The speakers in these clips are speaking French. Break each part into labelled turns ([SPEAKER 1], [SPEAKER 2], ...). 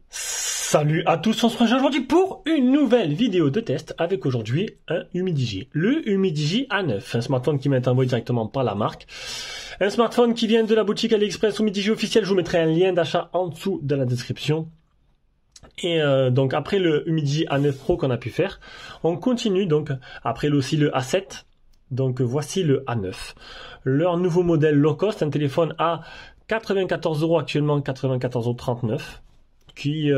[SPEAKER 1] Salut à tous, on se retrouve aujourd'hui pour une nouvelle vidéo de test avec aujourd'hui un Humidigi. Le Humidigi A9, un smartphone qui m'est envoyé directement par la marque. Un smartphone qui vient de la boutique AliExpress Humidigi officiel, je vous mettrai un lien d'achat en dessous de la description. Et donc après le Humidigi A9 Pro qu'on a pu faire, on continue donc après aussi le A7. Donc voici le A9. Leur nouveau modèle low cost, un téléphone à 94 € actuellement, 94,39 €. Qui,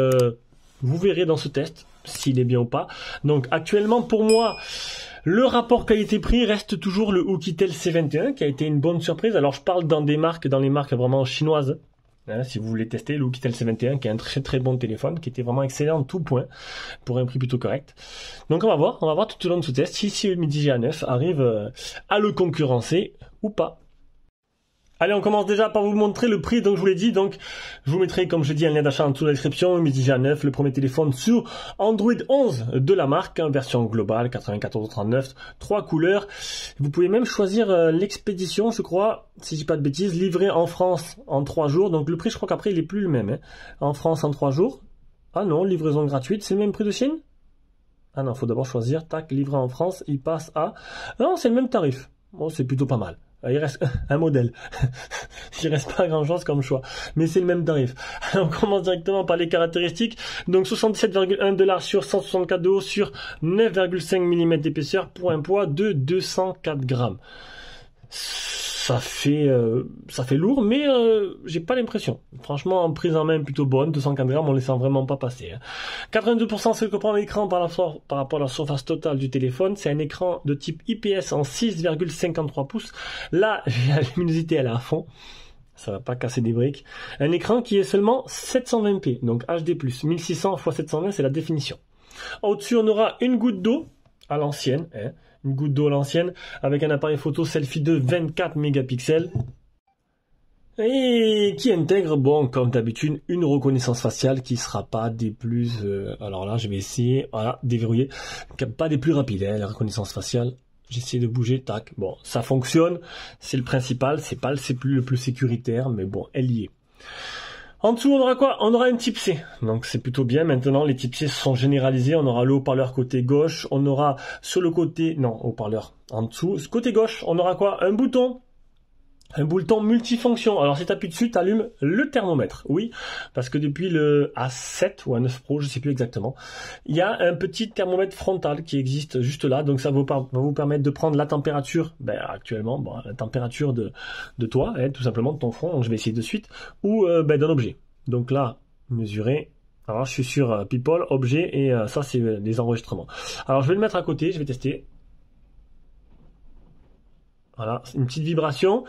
[SPEAKER 1] vous verrez dans ce test s'il est bien ou pas. Donc actuellement pour moi, le rapport qualité-prix reste toujours le Oukitel C21 qui a été une bonne surprise. Alors je parle dans les marques vraiment chinoises. Hein, si vous voulez tester le Oukitel C21 qui est un très très bon téléphone, qui était vraiment excellent en tout point, pour un prix plutôt correct. Donc on va voir tout au long de ce test si le Humidigi A9 arrive à le concurrencer ou pas. Allez, on commence déjà par vous montrer le prix, donc je vous l'ai dit, donc je vous mettrai, comme je dis, un lien d'achat en dessous de la description, Humidigi A9, le premier téléphone sur Android 11 de la marque, hein, version globale, 94,39 €, 3 couleurs. Vous pouvez même choisir l'expédition, je crois, si je dis pas de bêtises, livré en France en 3 jours, donc le prix, je crois qu'après, il est plus le même, hein. En France en 3 jours. Ah non, livraison gratuite, c'est le même prix de Chine? Ah non, faut d'abord choisir, tac, livré en France, il passe à... Non, c'est le même tarif. Bon, c'est plutôt pas mal. Il reste un modèle. Il reste pas grand chose comme choix. Mais c'est le même tarif. On commence directement par les caractéristiques. Donc 77,1 $ sur 164 de haut sur 9,5 mm d'épaisseur pour un poids de 204 grammes. Ça fait lourd, mais j'ai pas l'impression. Franchement, en prise en main plutôt bonne, 204 grammes, on les sent vraiment pas passer. 82% c'est ce que prend l'écran par rapport à la surface totale du téléphone. C'est un écran de type IPS en 6,53 pouces. Là, la luminosité elle est à fond. Ça va pas casser des briques. Un écran qui est seulement 720p, donc HD+, 1600 x 720, c'est la définition. Au-dessus, on aura une goutte d'eau à l'ancienne, hein. Une goutte d'eau à l'ancienne, avec un appareil photo selfie de 24 mégapixels. Et qui intègre, bon, comme d'habitude, une reconnaissance faciale qui sera pas des plus... alors là, je vais essayer, voilà, déverrouiller. Pas des plus rapides, hein, la reconnaissance faciale. J'essaie de bouger, tac. Bon, ça fonctionne, c'est le principal, c'est pas le plus sécuritaire, mais bon, elle y est. En dessous, on aura quoi? On aura une type C. Donc c'est plutôt bien. Maintenant, les types C sont généralisés. On aura le haut-parleur côté gauche. On aura sur le côté... Non, haut-parleur en dessous. Côté gauche, on aura quoi? Un bouton multifonction. Alors si tu appuies dessus, tu allumes le thermomètre. Oui, parce que depuis le A7 ou A9 Pro, je sais plus exactement, il y a un petit thermomètre frontal qui existe juste là. Donc ça va vous permettre de prendre la température, actuellement, bon, la température de toi, hein, tout simplement de ton front. Donc je vais essayer de suite. Ou d'un objet. Donc là, mesurer. Alors je suis sur People, objet, et ça c'est des enregistrements. Alors je vais le mettre à côté, je vais tester. Voilà, une petite vibration.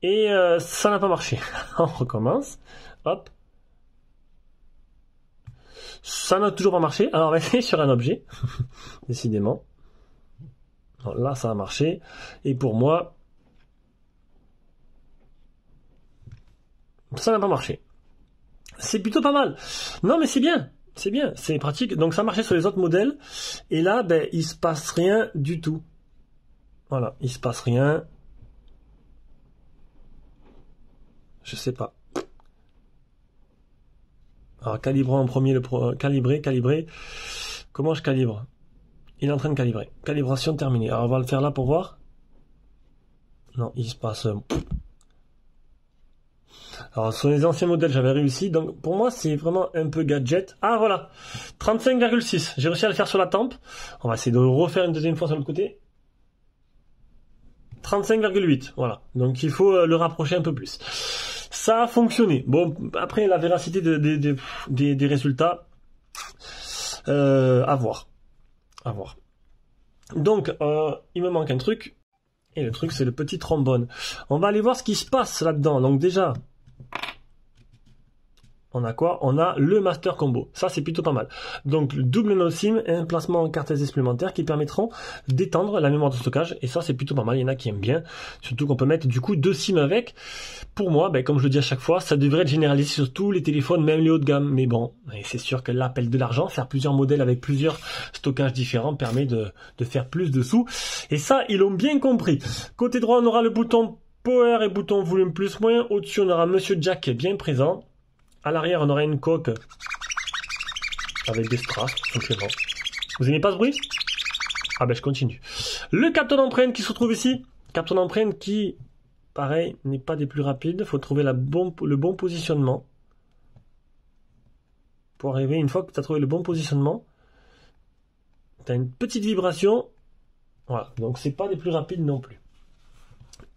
[SPEAKER 1] Et ça n'a pas marché. On recommence. Hop. Ça n'a toujours pas marché. Alors on va essayer sur un objet. Décidément. Alors là, ça a marché. Et pour moi, ça n'a pas marché. C'est plutôt pas mal. Non, mais c'est bien. C'est bien. C'est pratique. Donc ça marchait sur les autres modèles. Et là, il se passe rien du tout. Voilà, il se passe rien. Je sais pas. Alors, calibrons en premier calibrer. Comment je calibre? Il est en train de calibrer. Calibration terminée. Alors, on va le faire là pour voir. Non, il se passe... Alors, sur les anciens modèles, j'avais réussi. Donc, pour moi, c'est vraiment un peu gadget. Ah, voilà. 35,6. J'ai réussi à le faire sur la tempe. On va essayer de le refaire une deuxième fois sur l'autre côté. 35,8. Voilà. Donc, il faut le rapprocher un peu plus. Ça a fonctionné. Bon, après, la véracité des résultats, à voir. Donc, il me manque un truc. Et le truc, c'est le petit trombone. On va aller voir ce qui se passe là-dedans. Donc déjà, on a quoi? On a le Master Combo. Ça, c'est plutôt pas mal. Donc, le double nano SIM, un placement en cartes SD supplémentaires qui permettront d'étendre la mémoire de stockage. Et ça, c'est plutôt pas mal. Il y en a qui aiment bien. Surtout qu'on peut mettre, du coup, 2 SIM avec. Pour moi, comme je le dis à chaque fois, ça devrait être généralisé sur tous les téléphones, même les hauts de gamme. Mais bon, c'est sûr que l'appel de l'argent, faire plusieurs modèles avec plusieurs stockages différents permet de faire plus de sous. Et ça, ils l'ont bien compris. Côté droit, on aura le bouton Power et bouton volume plus moins. Au-dessus, on aura Monsieur Jack qui est bien présent. À l'arrière, on aura une coque avec des strass, simplement. Vous aimez pas ce bruit? Ah je continue. Le capteur d'empreinte qui se retrouve ici. Capteur d'empreinte qui, pareil, n'est pas des plus rapides. Il faut trouver le bon positionnement. Pour arriver, une fois que tu as trouvé le bon positionnement, tu as une petite vibration. Voilà, donc c'est pas des plus rapides non plus.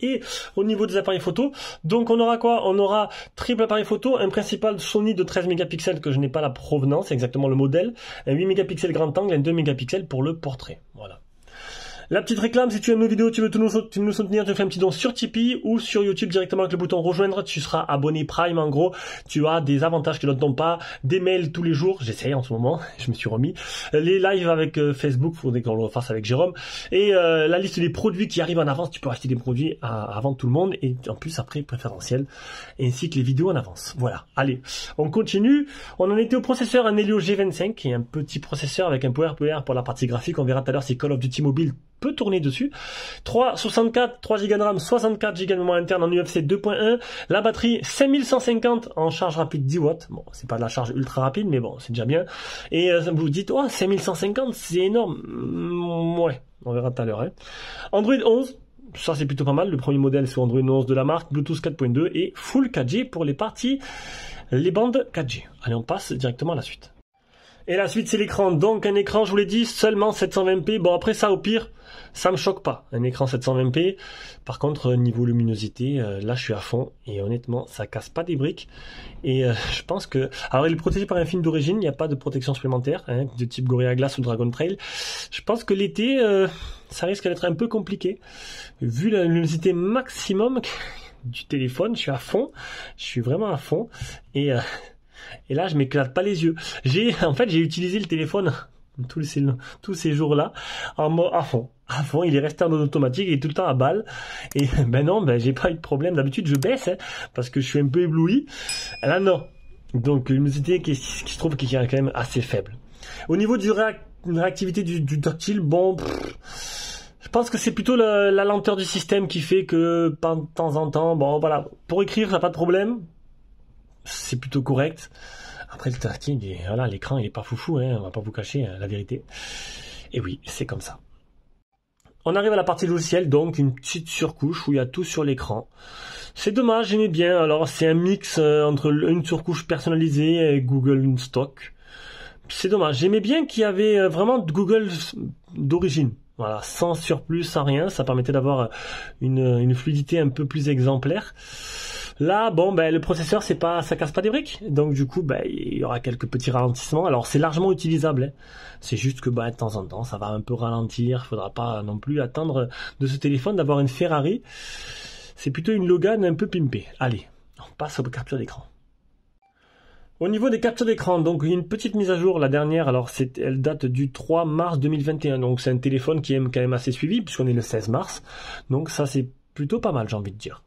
[SPEAKER 1] Et au niveau des appareils photo, donc on aura quoi? On aura triple appareil photo, un principal Sony de 13 mégapixels que je n'ai pas la provenance, exactement le modèle, un 8 mégapixels grand angle, un 2 mégapixels pour le portrait. Voilà. La petite réclame, si tu aimes nos vidéos, tu veux nous soutenir, tu fais un petit don sur Tipeee ou sur YouTube directement avec le bouton rejoindre, tu seras abonné Prime en gros, tu as des avantages que d'autres n'ont pas, des mails tous les jours, j'essaye en ce moment, je me suis remis, les lives avec Facebook, il faudrait qu'on le refasse avec Jérôme, et la liste des produits qui arrivent en avance, tu peux acheter des produits avant tout le monde, et en plus après préférentiel, ainsi que les vidéos en avance. Voilà, allez, on continue, on en était au processeur, un Helio G25, qui est un petit processeur avec un PowerPR pour la partie graphique, on verra tout à l'heure si Call of Duty Mobile peut tourner dessus. 3 Go de RAM, 64 Go de mémoire interne en UFC 2.1. La batterie 5150 en charge rapide 10 watts. Bon, c'est pas de la charge ultra rapide, mais bon, c'est déjà bien. Et vous vous dites, oh, 5150, c'est énorme. Ouais, on verra tout à l'heure. Hein. Android 11. Ça, c'est plutôt pas mal. Le premier modèle sur Android 11 de la marque. Bluetooth 4.2 et Full 4G pour les bandes 4G. Allez, on passe directement à la suite. Et la suite, c'est l'écran. Donc, un écran, je vous l'ai dit, seulement 720p. Bon, après ça, au pire, ça me choque pas. Un écran 720p. Par contre, niveau luminosité, là, je suis à fond. Et honnêtement, ça casse pas des briques. Et je pense que... Alors, il est protégé par un film d'origine. Il n'y a pas de protection supplémentaire, hein, de type Gorilla Glass ou Dragon Trail. Je pense que l'été, ça risque d'être un peu compliqué. Vu la luminosité maximum du téléphone, je suis à fond. Je suis vraiment à fond. Et là, je m'éclate pas les yeux. En fait, j'ai utilisé le téléphone tous ces jours-là en mode à fond. À fond, il est resté en mode automatique, il est tout le temps à balle. Et j'ai pas eu de problème. D'habitude, je baisse parce que je suis un peu ébloui. Là, non. Donc, une luminosité qui se trouve qui est quand même assez faible. Au niveau de la réactivité du tactile, bon... je pense que c'est plutôt la lenteur du système qui fait que, de temps en temps, bon, voilà. Pour écrire, ça n'a pas de problème. C'est plutôt correct. Après le tactile, voilà, l'écran il est pas foufou, hein, on va pas vous cacher la vérité. Et oui, c'est comme ça. On arrive à la partie logicielle, donc une petite surcouche où il y a tout sur l'écran. C'est dommage, j'aimais bien. Alors c'est un mix entre une surcouche personnalisée et Google Stock. C'est dommage, j'aimais bien qu'il y avait vraiment Google d'origine. Voilà, sans surplus, sans rien, ça permettait d'avoir une fluidité un peu plus exemplaire. Là, bon, le processeur, ça casse pas des briques. Donc, du coup, il y aura quelques petits ralentissements. Alors, c'est largement utilisable. Hein. C'est juste que, de temps en temps, ça va un peu ralentir. Il faudra pas non plus attendre de ce téléphone d'avoir une Ferrari. C'est plutôt une Logan un peu pimpée. Allez, on passe aux captures d'écran. Au niveau des captures d'écran, donc il y a une petite mise à jour, la dernière, alors elle date du 3 mars 2021. Donc, c'est un téléphone qui est quand même assez suivi, puisqu'on est le 16 mars. Donc, ça, c'est plutôt pas mal, j'ai envie de dire.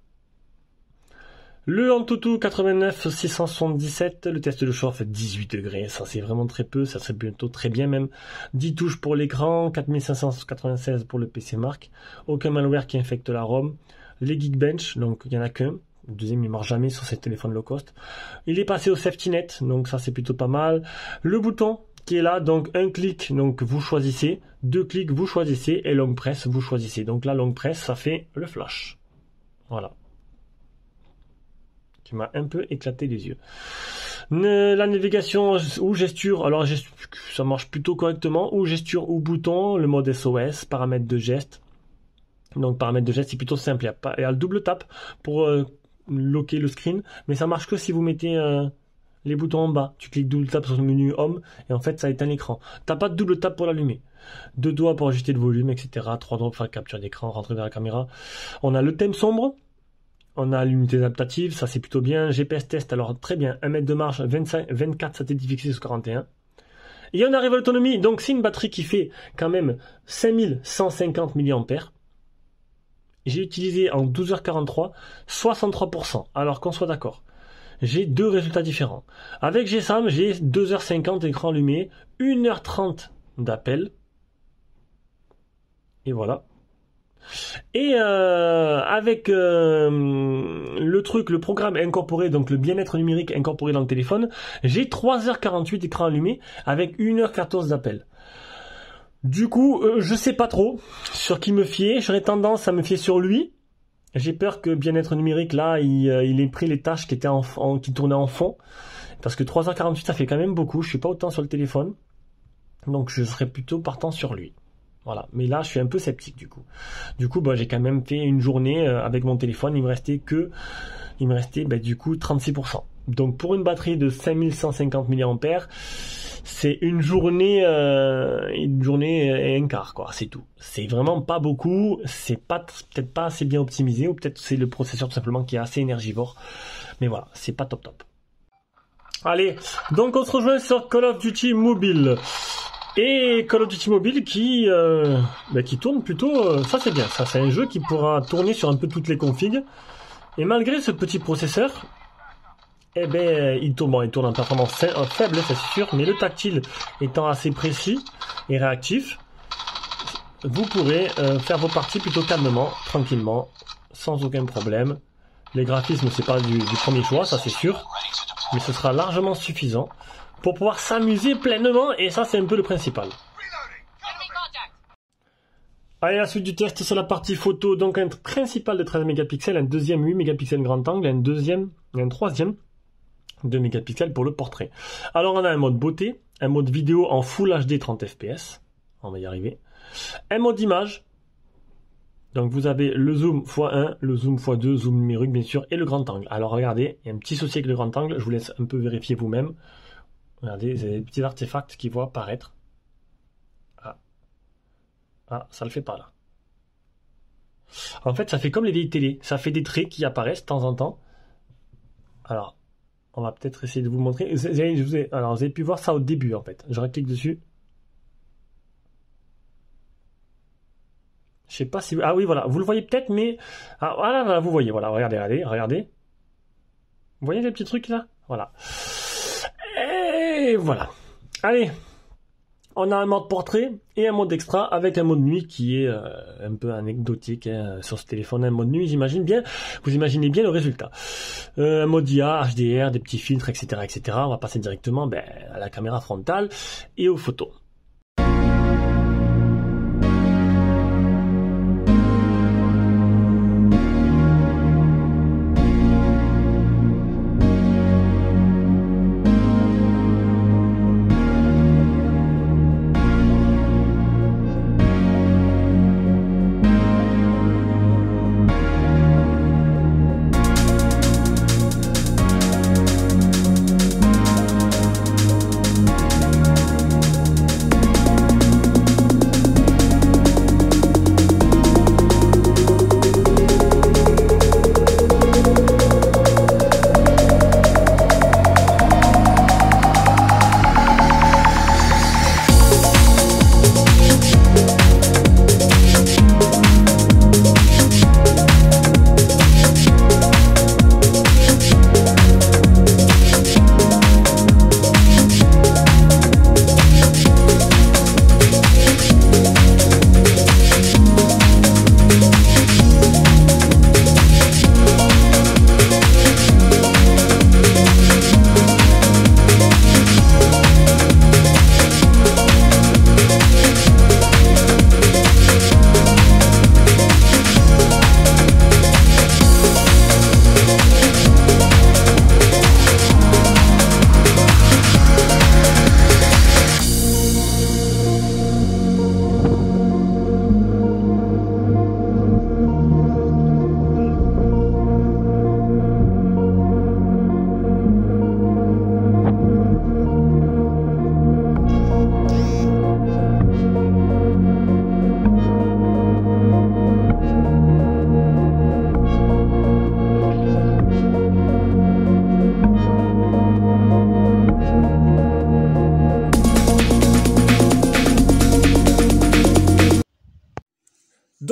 [SPEAKER 1] Le Antutu 89 677, le test de chaud fait 18 degrés, ça c'est vraiment très peu, ça serait bientôt très bien même. 10 touches pour l'écran, 4596 pour le PC Mark, aucun malware qui infecte la ROM. Les Geekbench, donc il n'y en a qu'un, le deuxième il marche jamais sur ces téléphones low cost. Il est passé au Safety Net, donc ça c'est plutôt pas mal. Le bouton qui est là, donc un clic, donc vous choisissez, 2 clics vous choisissez, et long press vous choisissez. Donc la long press ça fait le flash. Voilà. Qui m'a un peu éclaté les yeux. La navigation ou gesture, alors ça marche plutôt correctement, ou gesture ou bouton, le mode SOS, paramètres de geste. Donc paramètres de geste c'est plutôt simple, il y a le double tap pour locker le screen, mais ça marche que si vous mettez les boutons en bas. Tu cliques double tap sur le menu Home et en fait ça éteint l'écran. T'as pas de double tap pour l'allumer. 2 doigts pour ajuster le volume, etc. 3 doigts pour faire capture d'écran, rentrer dans la caméra. On a le thème sombre. On a l'unité adaptative, ça c'est plutôt bien. GPS test, alors très bien. 1 mètre de marche, 24 satellites fixés sur 41. Et on arrive à l'autonomie, donc c'est une batterie qui fait quand même 5150 mAh. J'ai utilisé en 12h43 63%, alors qu'on soit d'accord. J'ai deux résultats différents. Avec GSAM, j'ai 2h50 d'écran allumé, 1h30 d'appel. Et voilà. Et avec le programme incorporé, donc le bien-être numérique incorporé dans le téléphone, j'ai 3h48 d'écran allumé avec 1h14 d'appel. Du coup, je sais pas trop sur qui me fier. J'aurais tendance à me fier sur lui. J'ai peur que bien-être numérique, là, il ait pris les tâches qui tournaient en fond. Parce que 3h48, ça fait quand même beaucoup. Je suis pas autant sur le téléphone. Donc, je serais plutôt partant sur lui. Voilà. Mais là, je suis un peu sceptique, du coup. J'ai quand même fait une journée avec mon téléphone. Il me restait du coup, 36%. Donc, pour une batterie de 5150 mAh, c'est une journée et un quart, quoi. C'est tout. C'est vraiment pas beaucoup. C'est peut-être pas assez bien optimisé, ou peut-être c'est le processeur tout simplement qui est assez énergivore. Mais voilà, c'est pas top. Allez, donc on se rejoint sur Call of Duty Mobile. Et Call of Duty Mobile qui tourne plutôt, ça c'est bien, ça c'est un jeu qui pourra tourner sur un peu toutes les configs. Et malgré ce petit processeur, il tourne en performance faible, c'est sûr, mais le tactile étant assez précis et réactif, vous pourrez faire vos parties plutôt calmement, tranquillement, sans aucun problème. Les graphismes c'est pas du premier choix, ça c'est sûr, mais ce sera largement suffisant pour pouvoir s'amuser pleinement, et ça c'est un peu le principal. Allez, la suite du test sur la partie photo, donc un principal de 13 mégapixels, un deuxième 8 mégapixels grand angle, un troisième 2 mégapixels pour le portrait. Alors on a un mode beauté, un mode vidéo en Full HD 30 fps, on va y arriver, un mode image, donc vous avez le zoom x1, le zoom x2, zoom numérique bien sûr, et le grand angle. Alors regardez, il y a un petit souci avec le grand angle, je vous laisse un peu vérifier vous-même. Regardez, vous avez des petits artefacts qui vont apparaître. Ah, ça le fait pas là. En fait, ça fait comme les vieilles télé. Ça fait des traits qui apparaissent de temps en temps. Alors, on va peut-être essayer de vous montrer. Vous avez pu voir ça au début en fait. Je clique dessus. Je sais pas si... Ah oui, voilà. Vous le voyez peut-être, mais... Ah, voilà, vous voyez. Voilà, regardez. Vous voyez les petits trucs là? Voilà. Et voilà. Allez. On a un mode portrait et un mode extra avec un mode nuit qui est un peu anecdotique sur ce téléphone. Un mode nuit, vous imaginez bien le résultat. Un mode IA, HDR, des petits filtres, etc. On va passer directement à la caméra frontale et aux photos.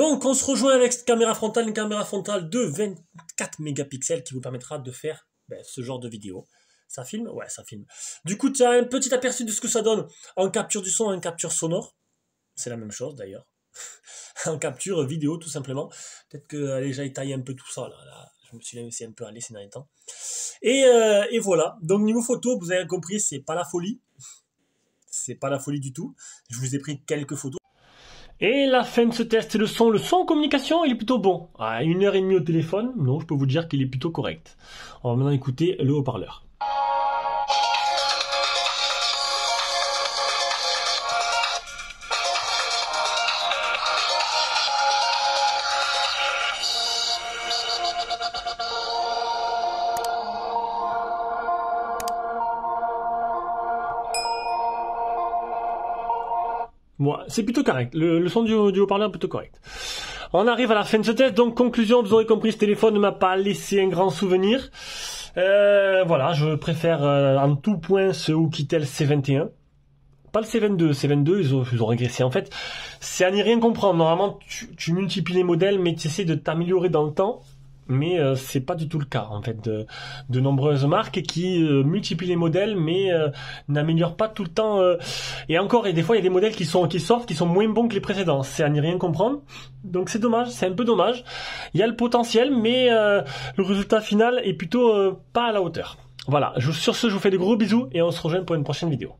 [SPEAKER 1] Donc, on se rejoint avec cette caméra frontale, une caméra frontale de 24 mégapixels qui vous permettra de faire ce genre de vidéo. Ça filme? Ouais, ça filme. Du coup, tu as un petit aperçu de ce que ça donne en capture du son, en capture sonore. C'est la même chose d'ailleurs. En capture vidéo, tout simplement. Peut-être que allez, j'aille tailler un peu tout ça. Là. Je me suis laissé un peu aller ces derniers temps. Et voilà. Donc, niveau photo, vous avez compris, c'est pas la folie. C'est pas la folie du tout. Je vous ai pris quelques photos. Et la fin de ce test, le son en communication, il est plutôt bon. À 1h30 au téléphone, non, je peux vous dire qu'il est plutôt correct. On va maintenant écouter le haut-parleur. Bon, c'est plutôt correct. Le son du haut-parleur est plutôt correct. On arrive à la fin de ce test. Donc, conclusion, vous aurez compris, ce téléphone ne m'a pas laissé un grand souvenir. Voilà, je préfère en tout point ce Oukitel C21. Pas le C22. C22, ils ont régressé. En fait, c'est à n'y rien comprendre. Normalement, tu multiplies les modèles, mais tu essaies de t'améliorer dans le temps. Mais c'est pas du tout le cas en fait de nombreuses marques qui multiplient les modèles mais n'améliorent pas tout le temps et encore et des fois il y a des modèles qui sortent qui sont moins bons que les précédents, c'est à n'y rien comprendre, donc c'est dommage, c'est un peu dommage. Il y a le potentiel mais le résultat final est plutôt pas à la hauteur. Voilà, sur ce je vous fais des gros bisous et on se rejoint pour une prochaine vidéo.